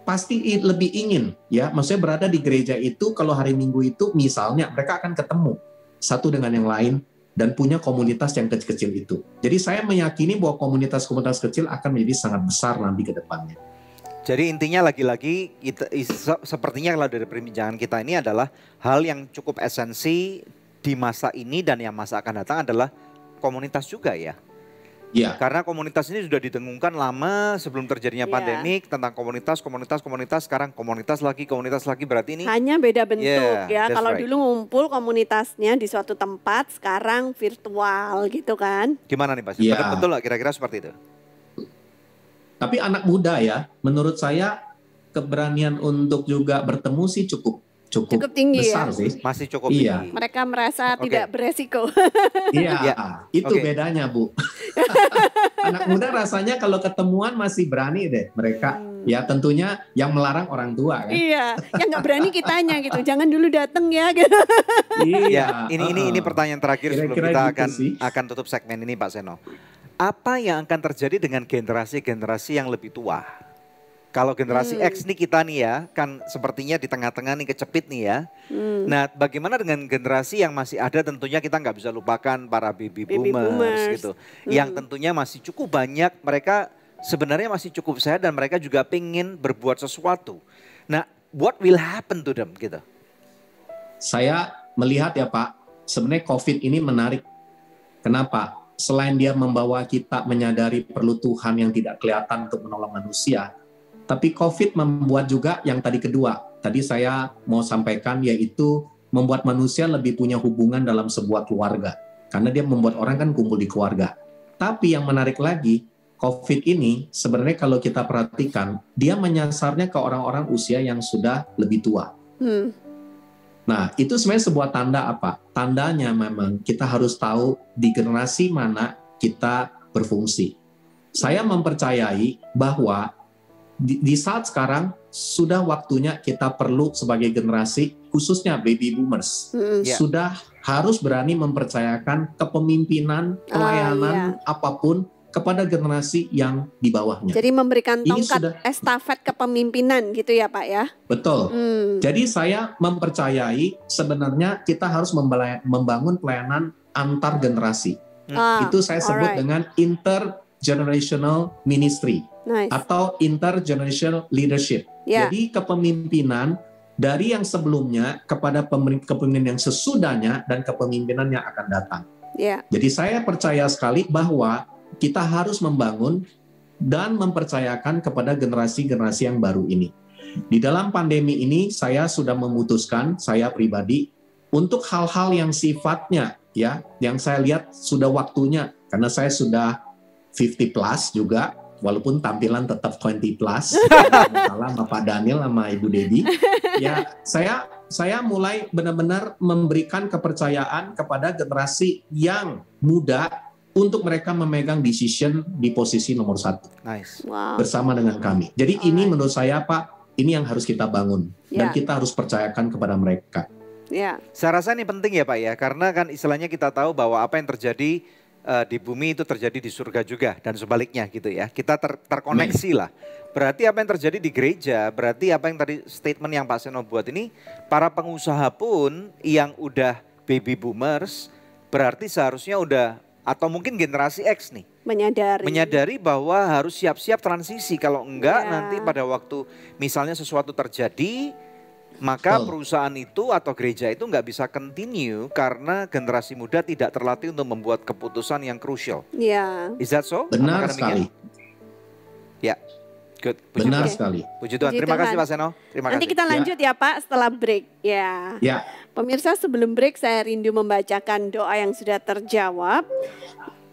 pasti lebih ingin, ya, maksudnya berada di gereja itu kalau hari Minggu itu misalnya mereka akan ketemu satu dengan yang lain dan punya komunitas yang kecil-kecil itu. Jadi saya meyakini bahwa komunitas-komunitas kecil akan menjadi sangat besar nanti ke depannya. Jadi intinya lagi-lagi sepertinya kalau dari perbincangan kita ini adalah hal yang cukup esensi di masa ini dan yang masa akan datang adalah komunitas juga ya. Ya. Karena komunitas ini sudah didengungkan lama sebelum terjadinya pandemik tentang komunitas, sekarang komunitas lagi berarti ini hanya beda bentuk ya. Kalau right. dulu ngumpul komunitasnya di suatu tempat, sekarang virtual gitu kan. Gimana nih Pak? Ya. Betul nggak kira-kira seperti itu? Tapi anak muda ya, menurut saya keberanian untuk juga bertemu sih cukup tinggi besar ya? sih. Masih cukup tinggi. Mereka merasa tidak beresiko. Iya, itu bedanya Bu. Anak muda rasanya kalau ketemuan masih berani deh mereka. Ya tentunya yang melarang orang tua kan. Iya, yang nggak berani kitanya gitu. Jangan dulu datang ya. Gitu. Iya. Ini pertanyaan terakhir sebelum kita akan tutup segmen ini Pak Seno. Apa yang akan terjadi dengan generasi-generasi yang lebih tua? Kalau generasi X nih kita nih ya, kan sepertinya di tengah-tengah nih kecepit nih ya. Nah bagaimana dengan generasi yang masih ada, tentunya kita nggak bisa lupakan para baby boomers gitu. Yang tentunya masih cukup banyak, mereka sebenarnya masih cukup sehat dan mereka juga pengen berbuat sesuatu. Nah what will happen to them gitu? Saya melihat ya Pak, sebenarnya COVID ini menarik. Kenapa? Selain dia membawa kita menyadari perlu Tuhan yang tidak kelihatan untuk menolong manusia, tapi COVID membuat juga yang tadi kedua. Tadi saya mau sampaikan yaitu membuat manusia lebih punya hubungan dalam sebuah keluarga. Karena dia membuat orang kan kumpul di keluarga. Tapi yang menarik lagi, COVID ini sebenarnya kalau kita perhatikan, dia menyasarnya ke orang-orang usia yang sudah lebih tua. Nah, itu sebenarnya sebuah tanda apa? Tandanya memang kita harus tahu di generasi mana kita berfungsi. Saya mempercayai bahwa di saat sekarang sudah waktunya kita perlu sebagai generasi, khususnya baby boomers, sudah harus berani mempercayakan kepemimpinan, pelayanan apapun kepada generasi yang di bawahnya. Jadi memberikan tongkat estafet kepemimpinan gitu ya Pak ya? Betul. Jadi saya mempercayai sebenarnya kita harus membangun pelayanan antar generasi. Itu saya sebut dengan intergenerational ministry. Atau intergenerational leadership. Jadi kepemimpinan dari yang sebelumnya kepada kepemimpinan yang sesudahnya dan kepemimpinan yang akan datang. Jadi saya percaya sekali bahwa kita harus membangun dan mempercayakan kepada generasi-generasi yang baru ini. Di dalam pandemi ini saya sudah memutuskan, saya pribadi, untuk hal-hal yang sifatnya ya, yang saya lihat sudah waktunya, karena saya sudah 50 plus juga, walaupun tampilan tetap 20 plus, salah sama Pak Daniel sama Ibu Debbie, ya saya mulai benar-benar memberikan kepercayaan kepada generasi yang muda untuk mereka memegang decision di posisi nomor 1 bersama dengan kami. Jadi ini menurut saya Pak, ini yang harus kita bangun dan kita harus percayakan kepada mereka. Saya rasa ini penting ya Pak ya, karena kan istilahnya kita tahu bahwa apa yang terjadi di bumi itu terjadi di surga juga dan sebaliknya gitu ya. Kita terkoneksi lah. Berarti apa yang terjadi di gereja, berarti apa yang tadi statement yang Pak Seno buat ini, para pengusaha pun yang udah baby boomers, berarti seharusnya udah, atau mungkin generasi X nih. Menyadari bahwa harus siap-siap transisi. Kalau enggak nanti pada waktu misalnya sesuatu terjadi, maka perusahaan itu atau gereja itu nggak bisa continue karena generasi muda tidak terlatih untuk membuat keputusan yang crucial. Is that so? Benar sekali. Ya, good. Puji Benar Tuhan. sekali. Puji Tuhan. Terima kasih Pak Seno. Terima Nanti kasih. kita lanjut ya Pak setelah break. Ya. Pemirsa, sebelum break saya rindu membacakan doa yang sudah terjawab.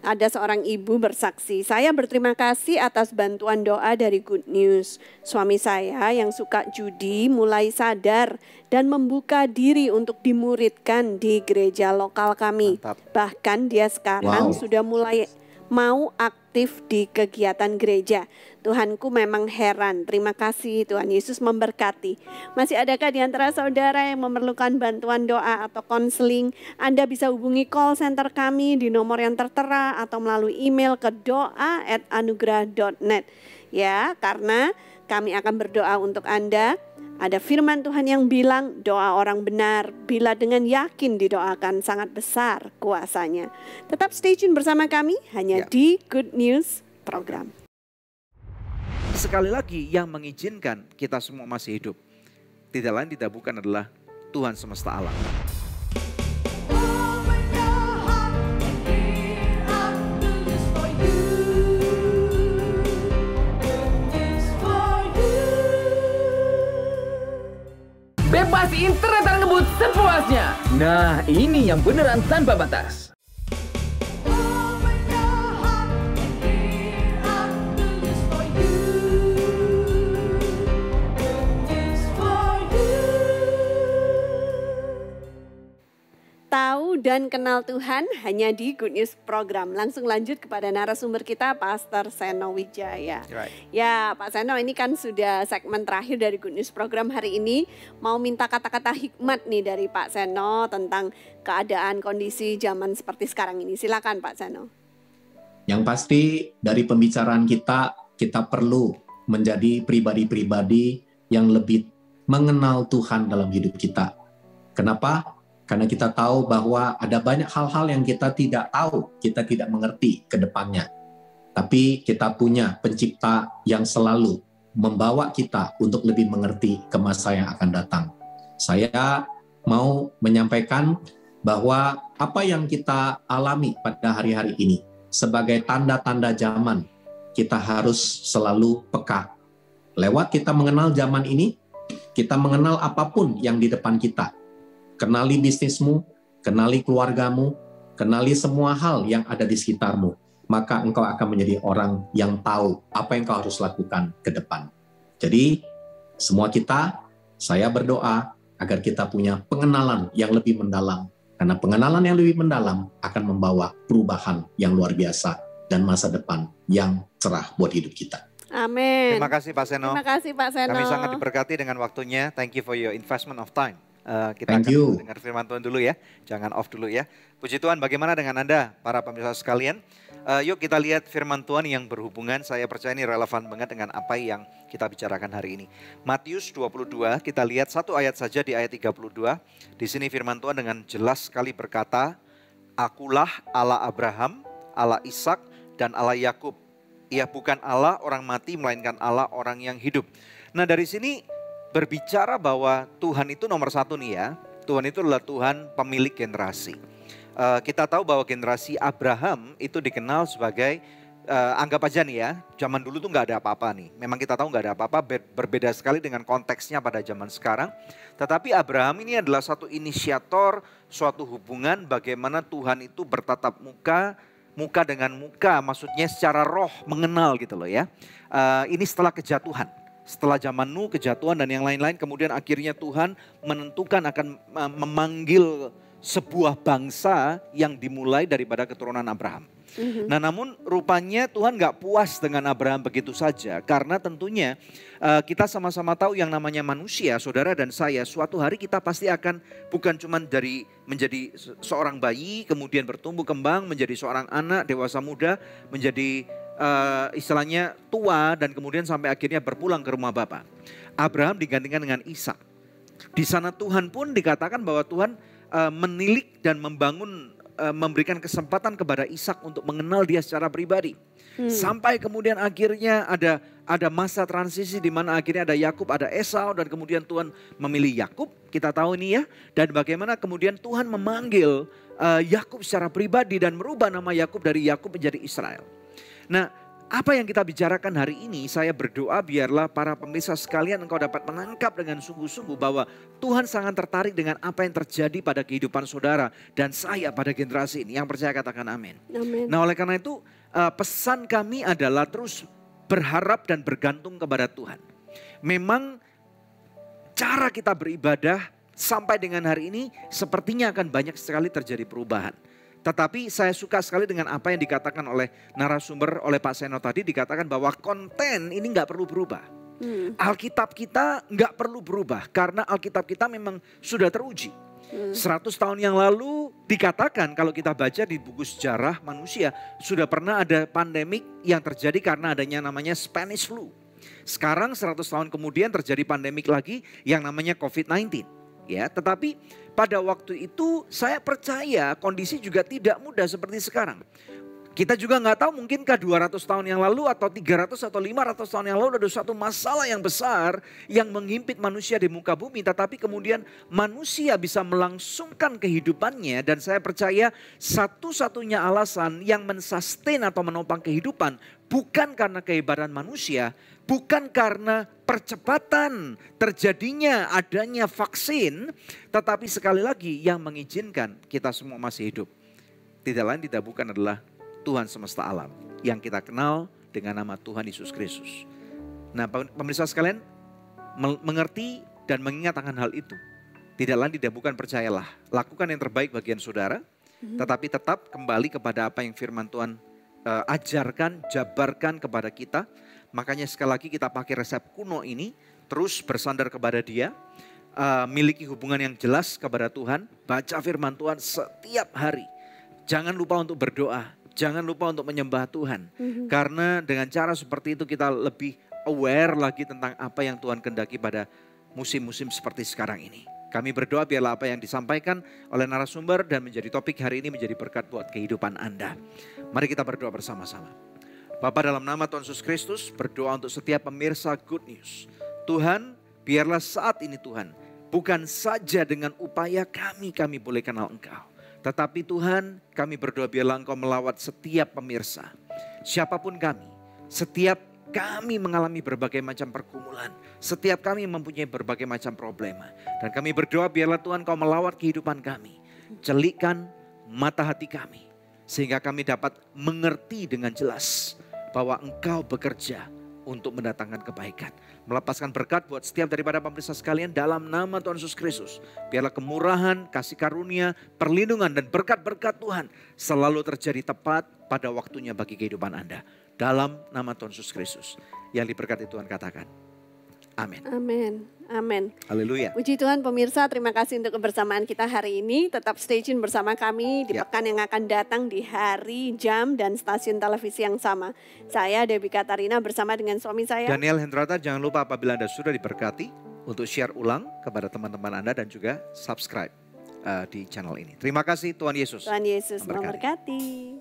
Ada seorang ibu bersaksi, saya berterima kasih atas bantuan doa dari Good News. Suami saya yang suka judi mulai sadar dan membuka diri untuk dimuridkan di gereja lokal kami. Mantap. Bahkan dia sekarang sudah mulai mau aktif di kegiatan gereja. Tuhanku memang heran. Terima kasih, Tuhan Yesus memberkati. Masih adakah di antara saudara yang memerlukan bantuan doa atau konseling? Anda bisa hubungi call center kami di nomor yang tertera atau melalui email ke doa@anugerah.net. Ya, karena kami akan berdoa untuk Anda. Ada firman Tuhan yang bilang doa orang benar bila dengan yakin didoakan sangat besar kuasanya. Tetap stay tune bersama kami hanya di Good News Program. Sekali lagi yang mengizinkan kita semua masih hidup, tidak lain tidak bukan adalah Tuhan semesta alam. Bebas internet dan ngebut sepuasnya. Nah, ini yang beneran tanpa batas. Tahu dan kenal Tuhan hanya di Good News Program. Langsung lanjut kepada narasumber kita, Pastor Seno Wijaya. Ya, Pak Seno, ini kan sudah segmen terakhir dari Good News Program hari ini. Mau minta kata-kata hikmat nih dari Pak Seno tentang keadaan kondisi zaman seperti sekarang ini. Silakan Pak Seno. Yang pasti dari pembicaraan kita perlu menjadi pribadi-pribadi yang lebih mengenal Tuhan dalam hidup kita. Kenapa? Karena kita tahu bahwa ada banyak hal-hal yang kita tidak tahu, kita tidak mengerti ke depannya. Tapi kita punya pencipta yang selalu membawa kita untuk lebih mengerti ke masa yang akan datang. Saya mau menyampaikan bahwa apa yang kita alami pada hari-hari ini sebagai tanda-tanda zaman, kita harus selalu peka. Lewat kita mengenal zaman ini, kita mengenal apapun yang di depan kita. Kenali bisnismu, kenali keluargamu, kenali semua hal yang ada di sekitarmu. Maka engkau akan menjadi orang yang tahu apa yang kau harus lakukan ke depan. Jadi, semua kita, saya berdoa agar kita punya pengenalan yang lebih mendalam. Karena pengenalan yang lebih mendalam akan membawa perubahan yang luar biasa dan masa depan yang cerah buat hidup kita. Amin. Terima kasih Pak Seno. Terima kasih Pak Seno. Kami sangat diberkati dengan waktunya. Thank you for your investment of time. Kita Thank akan you. dengar firman Tuhan dulu ya. Jangan off dulu ya. Puji Tuhan, bagaimana dengan Anda para pemirsa sekalian? Yuk kita lihat firman Tuhan yang berhubungan. Saya percaya ini relevan banget dengan apa yang kita bicarakan hari ini. Matius 22, kita lihat satu ayat saja di ayat 32. Di sini firman Tuhan dengan jelas sekali berkata, Akulah Allah Abraham, Allah Ishak, dan Allah Yakub. Ia bukan Allah orang mati, melainkan Allah orang yang hidup. Nah dari sini berbicara bahwa Tuhan itu nomor satu nih ya. Tuhan itu adalah Tuhan pemilik generasi. Kita tahu bahwa generasi Abraham itu dikenal sebagai, anggap aja nih ya, zaman dulu tuh nggak ada apa-apa nih. Memang kita tahu nggak ada apa-apa, berbeda sekali dengan konteksnya pada zaman sekarang. Tetapi Abraham ini adalah satu inisiator, suatu hubungan bagaimana Tuhan itu bertatap muka dengan muka, maksudnya secara roh mengenal gitu loh ya. Ini setelah kejatuhan. Setelah zaman Nuh, kejatuhan dan yang lain-lain, kemudian akhirnya Tuhan menentukan akan memanggil sebuah bangsa yang dimulai daripada keturunan Abraham. Nah namun rupanya Tuhan gak puas dengan Abraham begitu saja. Karena tentunya kita sama-sama tahu yang namanya manusia, saudara dan saya, suatu hari kita pasti akan bukan cuma menjadi seorang bayi, kemudian bertumbuh kembang, menjadi seorang anak, dewasa muda, menjadi istilahnya tua, dan kemudian sampai akhirnya berpulang ke rumah Bapa. Abraham digantikan dengan Ishak. Di sana Tuhan pun dikatakan bahwa Tuhan menilik dan memberikan kesempatan kepada Ishak untuk mengenal dia secara pribadi. Sampai kemudian akhirnya ada masa transisi di mana akhirnya ada Yakub, ada Esau, dan kemudian Tuhan memilih Yakub. Kita tahu ini ya. Dan bagaimana kemudian Tuhan memanggil Yakub secara pribadi dan merubah nama Yakub dari Yakub menjadi Israel. Nah, apa yang kita bicarakan hari ini, saya berdoa biarlah para pemirsa sekalian engkau dapat menangkap dengan sungguh-sungguh bahwa Tuhan sangat tertarik dengan apa yang terjadi pada kehidupan saudara dan saya pada generasi ini. Yang percaya katakan amin. Amin. Nah oleh karena itu pesan kami adalah terus berharap dan bergantung kepada Tuhan. Memang cara kita beribadah sampai dengan hari ini sepertinya akan banyak sekali terjadi perubahan. Tetapi saya suka sekali dengan apa yang dikatakan oleh narasumber, oleh Pak Seno tadi, dikatakan bahwa konten ini nggak perlu berubah. Alkitab kita nggak perlu berubah karena Alkitab kita memang sudah teruji. 100 tahun yang lalu dikatakan kalau kita baca di buku sejarah manusia sudah pernah ada pandemik yang terjadi karena adanya namanya Spanish flu. Sekarang 100 tahun kemudian terjadi pandemik lagi yang namanya COVID-19. Ya, tetapi pada waktu itu saya percaya kondisi juga tidak mudah seperti sekarang. Kita juga nggak tahu mungkinkah 200 tahun yang lalu atau 300 atau 500 tahun yang lalu ada suatu masalah yang besar yang menghimpit manusia di muka bumi. Tetapi kemudian manusia bisa melangsungkan kehidupannya, dan saya percaya satu-satunya alasan yang mensustain atau menopang kehidupan bukan karena kehebatan manusia, bukan karena percepatan terjadinya adanya vaksin, tetapi sekali lagi yang mengizinkan kita semua masih hidup. Tidak lain tidak bukan adalah Tuhan semesta alam yang kita kenal dengan nama Tuhan Yesus Kristus. Nah pemirsa sekalian, mengerti dan mengingat akan hal itu. Tidak lain tidak bukan percayalah, lakukan yang terbaik bagian saudara, tetapi tetap kembali kepada apa yang firman Tuhan ajarkan, jabarkan kepada kita. Makanya sekali lagi kita pakai resep kuno ini, terus bersandar kepada Dia, miliki hubungan yang jelas kepada Tuhan, baca firman Tuhan setiap hari. Jangan lupa untuk berdoa, jangan lupa untuk menyembah Tuhan. Karena dengan cara seperti itu kita lebih aware lagi tentang apa yang Tuhan kehendaki pada musim-musim seperti sekarang ini. Kami berdoa biarlah apa yang disampaikan oleh narasumber dan menjadi topik hari ini menjadi berkat buat kehidupan Anda. Mari kita berdoa bersama-sama. Bapa, dalam nama Tuhan Yesus Kristus, berdoa untuk setiap pemirsa Good News. Tuhan, biarlah saat ini Tuhan, bukan saja dengan upaya kami boleh kenal Engkau. Tetapi Tuhan, kami berdoa biarlah Engkau melawat setiap pemirsa. Siapapun kami, setiap kami mengalami berbagai macam pergumulan. Setiap kami mempunyai berbagai macam problema. Dan kami berdoa biarlah Tuhan Engkau melawat kehidupan kami. Celikkan mata hati kami. Sehingga kami dapat mengerti dengan jelas bahwa Engkau bekerja untuk mendatangkan kebaikan. Melepaskan berkat buat setiap daripada pemirsa sekalian dalam nama Tuhan Yesus Kristus. Biarlah kemurahan, kasih karunia, perlindungan dan berkat-berkat Tuhan selalu terjadi tepat pada waktunya bagi kehidupan Anda. Dalam nama Tuhan Yesus Kristus. Yang diberkati Tuhan katakan. Amin. Amin. Amin. Haleluya. Puji Tuhan pemirsa, terima kasih untuk kebersamaan kita hari ini. Tetap stay tune bersama kami di pekan yang akan datang di hari, jam, dan stasiun televisi yang sama. Saya Debbie Katarina bersama dengan suami saya Daniel Hendrata. Jangan lupa apabila Anda sudah diberkati untuk share ulang kepada teman-teman Anda dan juga subscribe di channel ini. Terima kasih, Tuhan Yesus. Tuhan Yesus memberkati.